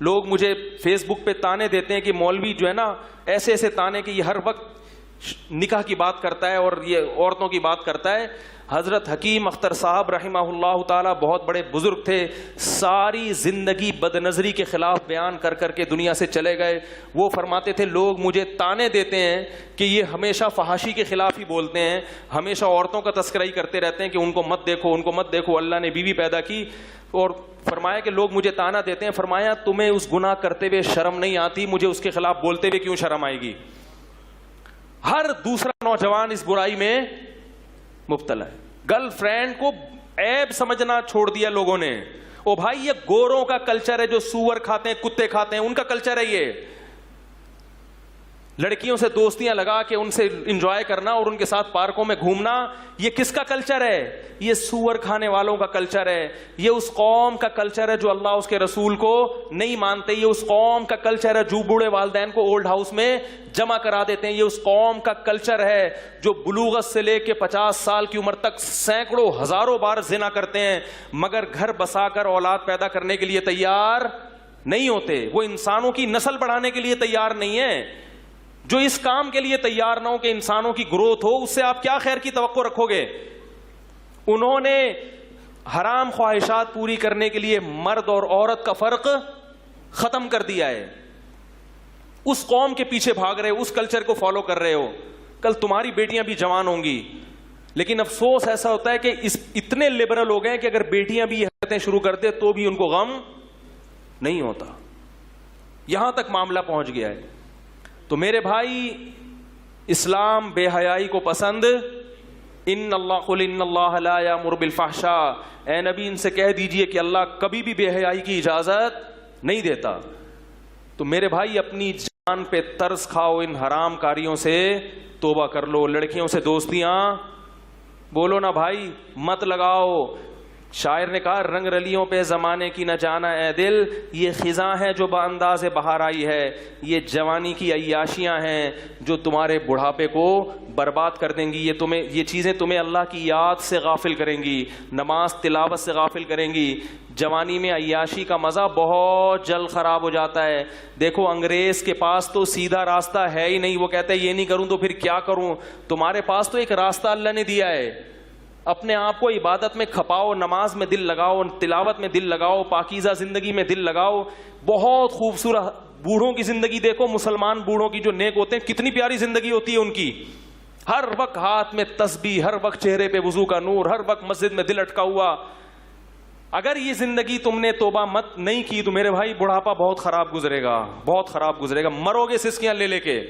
لوگ مجھے فیس بک پہ تانے دیتے ہیں کہ مولوی جو ہے نا ایسے ایسے تانے کہ یہ ہر وقت نکاح کی بات کرتا ہے اور یہ عورتوں کی بات کرتا ہے. حضرت حکیم اختر صاحب رحمہ اللہ تعالیٰ بہت بڑے بزرگ تھے, ساری زندگی بد نظری کے خلاف بیان کر کر کے دنیا سے چلے گئے. وہ فرماتے تھے لوگ مجھے تانے دیتے ہیں کہ یہ ہمیشہ فحاشی کے خلاف ہی بولتے ہیں, ہمیشہ عورتوں کا تذکرہ ہی کرتے رہتے ہیں کہ ان کو مت دیکھو, ان کو مت دیکھو, اللہ نے بیوی پیدا کی. اور فرمایا کہ لوگ مجھے تانا دیتے ہیں. فرمایا تمہیں اس گناہ کرتے ہوئے شرم نہیں آتی, مجھے اس کے خلاف بولتے ہوئے کیوں شرم آئے گی؟ ہر دوسرا نوجوان اس برائی میں مبتلا ہے. گرل فرینڈ کو عیب سمجھنا چھوڑ دیا لوگوں نے. او بھائی یہ گوروں کا کلچر ہے, جو سور کھاتے ہیں, کتے کھاتے ہیں, ان کا کلچر ہے یہ. لڑکیوں سے دوستیاں لگا کے ان سے انجوائے کرنا اور ان کے ساتھ پارکوں میں گھومنا, یہ کس کا کلچر ہے؟ یہ سور کھانے والوں کا کلچر ہے. یہ اس قوم کا کلچر ہے جو اللہ اس کے رسول کو نہیں مانتے. یہ اس قوم کا کلچر ہے جو بوڑھے والدین کو اولڈ ہاؤس میں جمع کرا دیتے ہیں. یہ اس قوم کا کلچر ہے جو بلوغت سے لے کے 50 سال کی عمر تک سینکڑوں ہزاروں بار زنا کرتے ہیں مگر گھر بسا کر اولاد پیدا کرنے کے لیے تیار نہیں ہوتے. وہ انسانوں کی نسل بڑھانے کے لیے تیار نہیں ہے. جو اس کام کے لیے تیار نہ ہو کہ انسانوں کی گروتھ ہو, اس سے آپ کیا خیر کی توقع رکھو گے؟ انہوں نے حرام خواہشات پوری کرنے کے لیے مرد اور عورت کا فرق ختم کر دیا ہے. اس قوم کے پیچھے بھاگ رہے ہو, اس کلچر کو فالو کر رہے ہو. کل تمہاری بیٹیاں بھی جوان ہوں گی, لیکن افسوس ایسا ہوتا ہے کہ اتنے لبرل ہو گئے کہ اگر بیٹیاں بھی حرکتیں شروع کرتے تو بھی ان کو غم نہیں ہوتا. یہاں تک معاملہ پہنچ گیا ہے. تو میرے بھائی, اسلام بے حیائی کو پسند ان اللہ لا یامر بالفحشاء, اے نبی ان سے کہہ دیجئے کہ اللہ کبھی بھی بے حیائی کی اجازت نہیں دیتا. تو میرے بھائی اپنی جان پہ ترس کھاؤ, ان حرام کاریوں سے توبہ کر لو. لڑکیوں سے دوستیاں بولو نا بھائی, مت لگاؤ. شاعر نے کہا رنگ رلیوں پہ زمانے کی نہ جانا اے دل, یہ خزاں ہے جو بانداز بہار آئی ہے. یہ جوانی کی عیاشیاں ہیں جو تمہارے بڑھاپے کو برباد کر دیں گی. یہ چیزیں تمہیں اللہ کی یاد سے غافل کریں گی, نماز تلاوت سے غافل کریں گی. جوانی میں عیاشی کا مزہ بہت جلد خراب ہو جاتا ہے. دیکھو انگریز کے پاس تو سیدھا راستہ ہے ہی نہیں, وہ کہتا ہے یہ نہیں کروں تو پھر کیا کروں. تمہارے پاس تو ایک راستہ اللہ نے دیا ہے. اپنے آپ کو عبادت میں کھپاؤ, نماز میں دل لگاؤ, تلاوت میں دل لگاؤ, پاکیزہ زندگی میں دل لگاؤ. بہت خوبصورت بوڑھوں کی زندگی دیکھو, مسلمان بوڑھوں کی جو نیک ہوتے ہیں, کتنی پیاری زندگی ہوتی ہے ان کی. ہر وقت ہاتھ میں تسبیح, ہر وقت چہرے پہ وضو کا نور, ہر وقت مسجد میں دل اٹکا ہوا. اگر یہ زندگی تم نے توبہ مت نہیں کی تو میرے بھائی بڑھاپا بہت خراب گزرے گا, بہت خراب گزرے گا. مرو گے سسکیاں لے لے کے,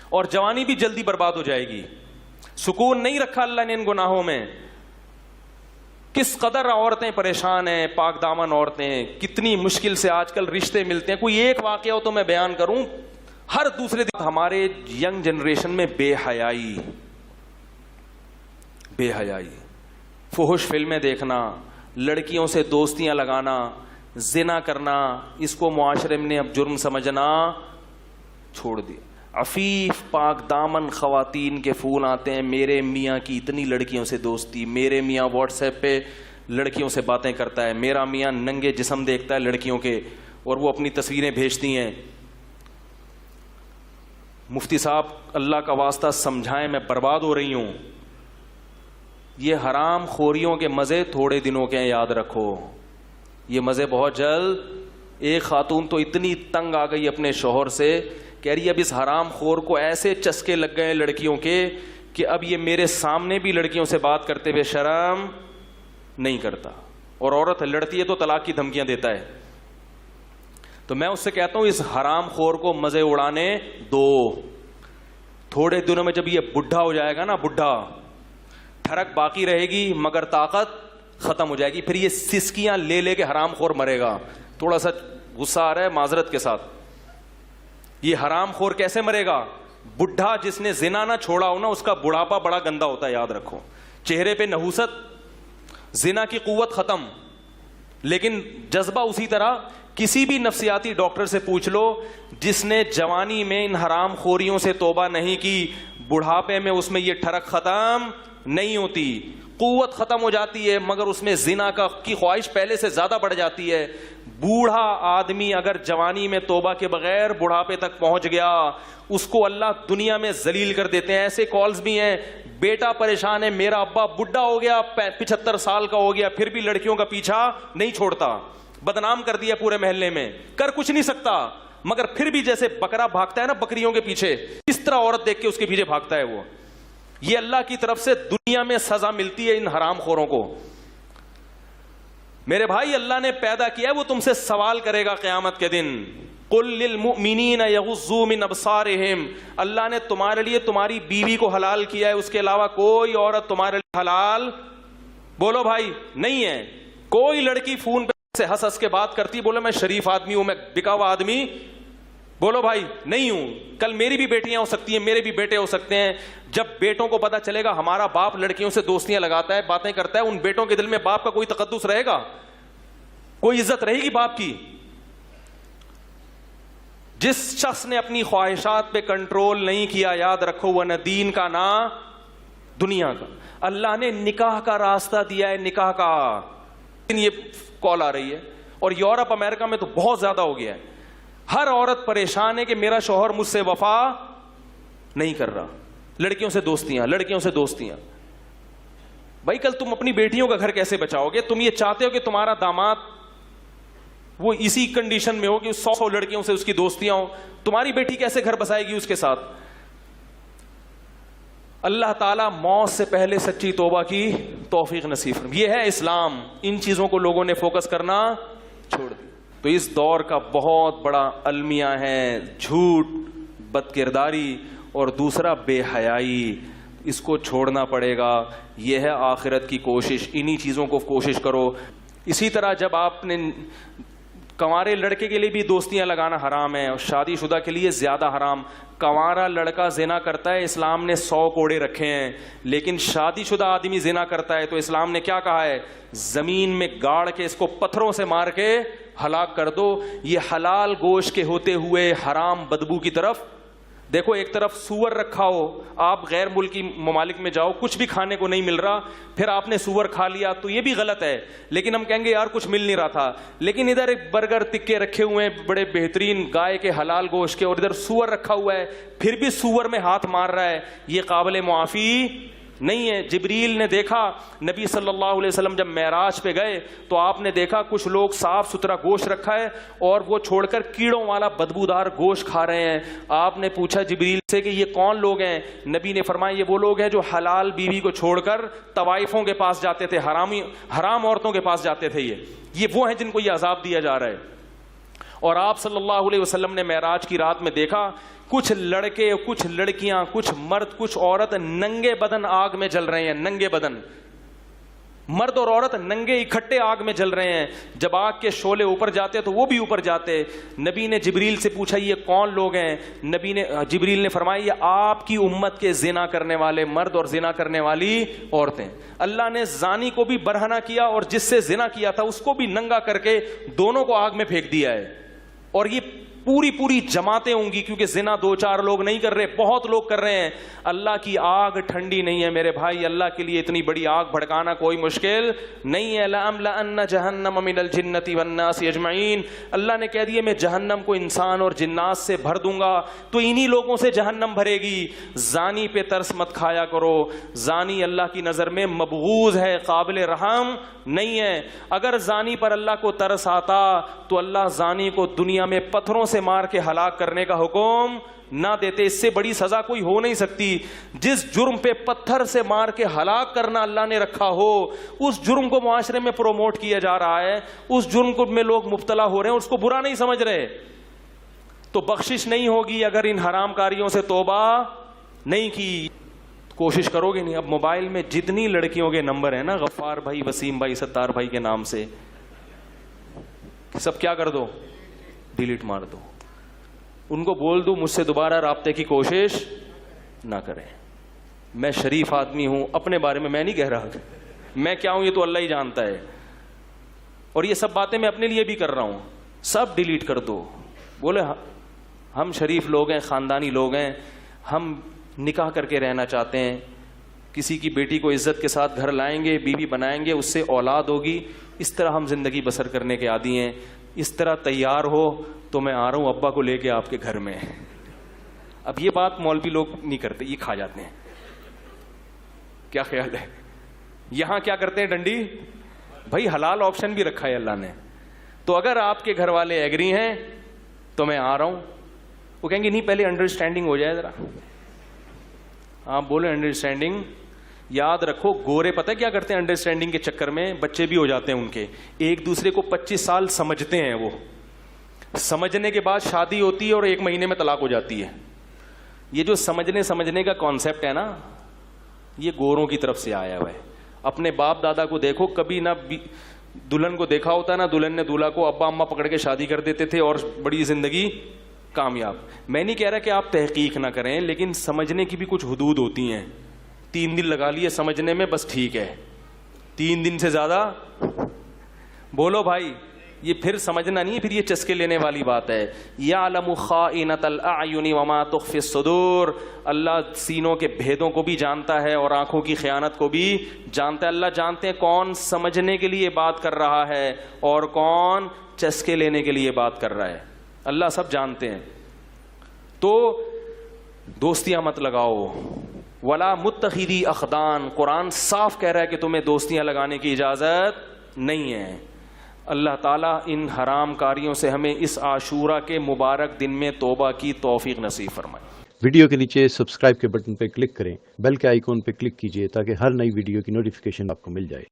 اور جوانی بھی جلدی برباد ہو جائے گی. سکون نہیں رکھا اللہ نے ان گناہوں میں. کس قدر عورتیں پریشان ہیں, پاک دامن عورتیں, کتنی مشکل سے آج کل رشتے ملتے ہیں. کوئی ایک واقعہ ہو تو میں بیان کروں, ہر دوسرے دن ہمارے ینگ جنریشن میں بے حیائی, فحش فلمیں دیکھنا, لڑکیوں سے دوستیاں لگانا, زنا کرنا, اس کو معاشرے میں اب جرم سمجھنا چھوڑ دیا. عفیف پاک دامن خواتین کے فون آتے ہیں, میرے میاں کی اتنی لڑکیوں سے دوستی, میرے میاں واٹس ایپ پہ لڑکیوں سے باتیں کرتا ہے, میرا میاں ننگے جسم دیکھتا ہے لڑکیوں کے اور وہ اپنی تصویریں بھیجتی ہیں. مفتی صاحب اللہ کا واسطہ سمجھائیں, میں برباد ہو رہی ہوں. یہ حرام خوریوں کے مزے تھوڑے دنوں کے ہیں, یاد رکھو, یہ مزے بہت جلد. ایک خاتون تو اتنی تنگ آ گئی اپنے شوہر سے, کہہ رہی اب اس حرام خور کو ایسے چسکے لگ گئے لڑکیوں کے کہ اب یہ میرے سامنے بھی لڑکیوں سے بات کرتے ہوئے شرم نہیں کرتا. اور عورت لڑتی ہے تو طلاق کی دھمکیاں دیتا ہے. تو میں اس سے کہتا ہوں اس حرام خور کو مزے اڑانے دو. تھوڑے دنوں میں جب یہ بڈھا ہو جائے گا نا, بڈھا, ٹھڑک باقی رہے گی مگر طاقت ختم ہو جائے گی. پھر یہ سسکیاں لے لے کے حرام خور مرے گا. تھوڑا سا غصہ آ رہا ہے, معذرت کے ساتھ. یہ حرام خور کیسے مرے گا؟ بڈھا جس نے زنا نہ چھوڑا ہو نا, اس کا بڑھاپا بڑا گندا ہوتا ہے, یاد رکھو. چہرے پہ نحوست, زنا کی قوت ختم, لیکن جذبہ اسی طرح. کسی بھی نفسیاتی ڈاکٹر سے پوچھ لو, جس نے جوانی میں ان حرام خوریوں سے توبہ نہیں کی, بڑھاپے میں اس میں یہ ٹھڑک ختم نہیں ہوتی. قوت ختم ہو جاتی ہے مگر اس میں زنا کی خواہش پہلے سے زیادہ بڑھ جاتی ہے. بوڑھا آدمی اگر جوانی میں توبہ کے بغیر بڑھاپے تک پہنچ گیا, اس کو اللہ دنیا میں ذلیل کر دیتے ہیں. ایسے کالز بھی ہیں, بیٹا پریشان ہے, میرا ابا بڈھا ہو گیا, 75 سال کا ہو گیا, پھر بھی لڑکیوں کا پیچھا نہیں چھوڑتا, بدنام کر دیا پورے محلے میں, کر کچھ نہیں سکتا, مگر پھر بھی جیسے بکرا بھاگتا ہے نا بکریوں کے پیچھے, اس طرح عورت دیکھ کے اس کے پیچھے بھاگتا ہے وہ. یہ اللہ کی طرف سے دنیا میں سزا ملتی ہے ان حرام خوروں کو. میرے بھائی, اللہ نے پیدا کیا ہے, وہ تم سے سوال کرے گا قیامت کے دن. قل للمؤمنین یغضوا من ابصارہم, اللہ نے تمہارے لیے تمہاری بیوی کو حلال کیا ہے, اس کے علاوہ کوئی عورت تمہارے لیے حلال, بولو بھائی, نہیں ہے. کوئی لڑکی فون پہ سے ہنس ہنس کے بات کرتی, بولے میں شریف آدمی ہوں, میں بکا ہوا آدمی, بولو بھائی نہیں ہوں. کل میری بھی بیٹیاں ہو سکتی ہیں, میرے بھی بیٹے ہو سکتے ہیں. جب بیٹوں کو پتا چلے گا ہمارا باپ لڑکیوں سے دوستیاں لگاتا ہے, باتیں کرتا ہے, ان بیٹوں کے دل میں باپ کا کوئی تقدس رہے گا, کوئی عزت رہے گی باپ کی؟ جس شخص نے اپنی خواہشات پہ کنٹرول نہیں کیا, یاد رکھو وہ نہ دین کا نہ دنیا کا. اللہ نے نکاح کا راستہ دیا ہے, نکاح کا. یہ کال آ رہی ہے, اور یورپ امریکہ میں تو بہت زیادہ ہو گیا ہے. ہر عورت پریشان ہے کہ میرا شوہر مجھ سے وفا نہیں کر رہا, لڑکیوں سے دوستیاں, لڑکیوں سے دوستیاں. بھائی کل تم اپنی بیٹیوں کا گھر کیسے بچاؤ گے؟ تم یہ چاہتے ہو کہ تمہارا داماد وہ اسی کنڈیشن میں ہو کہ 100 لڑکیوں سے اس کی دوستیاں ہوں, تمہاری بیٹی کیسے گھر بسائے گی اس کے ساتھ؟ اللہ تعالیٰ موت سے پہلے سچی توبہ کی توفیق نصیب فرمائے. یہ ہے اسلام. ان چیزوں کو لوگوں نے فوکس کرنا چھوڑ دیا. تو اس دور کا بہت بڑا المیہ ہے جھوٹ, بد کرداری, اور دوسرا بے حیائی. اس کو چھوڑنا پڑے گا. یہ ہے آخرت کی کوشش. انہی چیزوں کو کوشش کرو. اسی طرح جب آپ نے کنوارے لڑکے کے لیے بھی دوستیاں لگانا حرام ہے, اور شادی شدہ کے لیے زیادہ حرام. کنوارا لڑکا زنا کرتا ہے, اسلام نے 100 کوڑے رکھے ہیں, لیکن شادی شدہ آدمی زنا کرتا ہے تو اسلام نے کیا کہا ہے؟ زمین میں گاڑ کے اس کو پتھروں سے مار کے ہلاک کر دو. یہ حلال گوشت کے ہوتے ہوئے حرام بدبو کی طرف دیکھو. ایک طرف سور رکھا ہو, آپ غیر ملکی ممالک میں جاؤ, کچھ بھی کھانے کو نہیں مل رہا, پھر آپ نے سور کھا لیا تو یہ بھی غلط ہے, لیکن ہم کہیں گے یار کچھ مل نہیں رہا تھا. لیکن ادھر ایک برگر تکے رکھے ہوئے ہیں بڑے بہترین گائے کے حلال گوشت کے, اور ادھر سور رکھا ہوا ہے, پھر بھی سور میں ہاتھ مار رہا ہے, یہ قابل معافی نہیں ہے. جبریل نے دیکھا نبی صلی اللہ علیہ وسلم جب معراج پہ گئے تو آپ نے دیکھا کچھ لوگ صاف ستھرا گوشت رکھا ہے اور وہ چھوڑ کر کیڑوں والا بدبودار گوشت کھا رہے ہیں. آپ نے پوچھا جبریل سے کہ یہ کون لوگ ہیں؟ نبی نے فرمایا یہ وہ لوگ ہیں جو حلال بیوی کو چھوڑ کر طوائفوں کے پاس جاتے تھے, حرام عورتوں کے پاس جاتے تھے. یہ وہ ہیں جن کو یہ عذاب دیا جا رہا ہے. اور آپ صلی اللہ علیہ وسلم نے معراج کی رات میں دیکھا کچھ لڑکے, کچھ لڑکیاں, کچھ مرد, کچھ عورت ننگے بدن آگ میں جل رہے ہیں. ننگے بدن, مرد اور عورت ننگے اکٹھے آگ میں جل رہے ہیں. جب آگ کے شعلے اوپر جاتے تو وہ بھی اوپر جاتے. نبی نے جبریل سے پوچھا یہ کون لوگ ہیں؟ جبریل نے فرمایا یہ آپ کی امت کے زنا کرنے والے مرد اور زنا کرنے والی عورتیں. اللہ نے زانی کو بھی برہنہ کیا اور جس سے زنا کیا تھا اس کو بھی ننگا کر کے دونوں کو آگ میں پھینک دیا ہے. اور یہ پوری جماعتیں ہوں گی, کیونکہ زنا 2-4 لوگ نہیں کر رہے, بہت لوگ کر رہے ہیں. اللہ کی آگ ٹھنڈی نہیں ہے میرے بھائی. اللہ کے لیے اتنی بڑی آگ بھڑکانا کوئی مشکل نہیں ہے. لَأَمْلَأَنَّ جَهَنَّمَ مِنَ الْجِنَّةِ وَالنَّاسِ أَجْمَعِينَ. اللہ نے کہہ دیا میں جہنم کو انسان اور جنات سے بھر دوں گا, تو انہی لوگوں سے جہنم بھرے گی. زانی پہ ترس مت کھایا کرو. زانی اللہ کی نظر میں مبغوض ہے, قابل رحم نہیں ہے. اگر زانی پر اللہ کو ترس آتا تو اللہ زانی کو دنیا میں پتھروں سے مار کے ہلاک کرنے کا حکم نہ دیتے. اس سے بڑی سزا کوئی ہو نہیں سکتی. جس جرم پہ پتھر سے مار کے ہلاک کرنا اللہ نے رکھا ہو, اس جرم کو معاشرے میں پروموٹ کیا جا رہا ہے, اس جرم کو میں لوگ مبتلا ہو رہے ہیں, اس کو برا نہیں سمجھ رہے, تو بخشش نہیں ہوگی اگر ان حرام کاریوں سے توبہ نہیں کی. کوشش کرو گے نہیں. اب موبائل میں جتنی لڑکیوں کے نمبر ہیں نا, غفار بھائی, وسیم بھائی, ستار بھائی کے نام سے, سب کیا کر دو, ڈیلیٹ مار دو. ان کو بول دو مجھ سے دوبارہ رابطے کی کوشش نہ کریں. میں شریف آدمی ہوں, اپنے بارے میں نہیں کہہ رہا, میں کیا ہوں یہ تو اللہ ہی جانتا ہے, اور یہ سب باتیں میں اپنے لیے بھی کر رہا ہوں. سب ڈیلیٹ کر دو. بولے ہم شریف لوگ ہیں, خاندانی لوگ ہیں, ہم نکاح کر کے رہنا چاہتے ہیں, کسی کی بیٹی کو عزت کے ساتھ گھر لائیں گے, بیوی بنائیں گے, اس سے اولاد ہوگی. اس طرح ہم زندگی بسر کرنے کے عادی ہیں. اس طرح تیار ہو تو میں آ رہا ہوں ابا کو لے کے آپ کے گھر میں. اب یہ بات مولوی لوگ نہیں کرتے, یہ کھا جاتے ہیں. کیا خیال ہے؟ یہاں کیا کرتے ہیں ڈنڈی, بھائی حلال آپشن بھی رکھا ہے اللہ نے. تو اگر آپ کے گھر والے ایگری ہیں تو میں آ رہا ہوں. وہ کہیں گے نہیں پہلے انڈرسٹینڈنگ ہو جائے ذرا. آپ بولے انڈرسٹینڈنگ, یاد رکھو گورے پتہ کیا کرتے ہیں انڈرسٹینڈنگ کے چکر میں, بچے بھی ہو جاتے ہیں ان کے, ایک دوسرے کو 25 سال سمجھتے ہیں. وہ سمجھنے کے بعد شادی ہوتی ہے اور 1 مہینے میں طلاق ہو جاتی ہے. یہ جو سمجھنے کا کانسیپٹ ہے نا, یہ گوروں کی طرف سے آیا ہوا ہے. اپنے باپ دادا کو دیکھو, کبھی نہ دلہن کو دیکھا ہوتا نا, دلہن نے دولہا کو ابا اماں پکڑ کے شادی کر دیتے تھے اور بڑی زندگی کامیاب. میں نہیں کہہ رہا کہ آپ تحقیق نہ کریں, لیکن سمجھنے کی بھی کچھ حدود ہوتی ہیں. 3 دن لگا لیے سمجھنے میں, بس ٹھیک ہے. 3 دن سے زیادہ بولو بھائی, یہ پھر سمجھنا نہیں ہے, پھر یہ چسکے لینے والی بات ہے. یعلم خائنۃ الاعین وما تخفی الصدور, اللہ سینوں کے بھیدوں کو بھی جانتا ہے اور آنکھوں کی خیانت کو بھی جانتا ہے. اللہ جانتے ہیں کون سمجھنے کے لیے بات کر رہا ہے اور کون چسکے لینے کے لیے بات کر رہا ہے. اللہ سب جانتے ہیں. تو دوستیاں مت لگاؤ. ولا متخذی اخدان, قرآن صاف کہہ رہا ہے کہ تمہیں دوستیاں لگانے کی اجازت نہیں ہے. اللہ تعالیٰ ان حرام کاریوں سے ہمیں اس عاشورہ کے مبارک دن میں توبہ کی توفیق نصیب فرمائے. ویڈیو کے نیچے سبسکرائب کے بٹن پہ کلک کریں, بیل کے آئیکن پہ کلک کیجئے تاکہ ہر نئی ویڈیو کی نوٹیفیکیشن آپ کو مل جائے.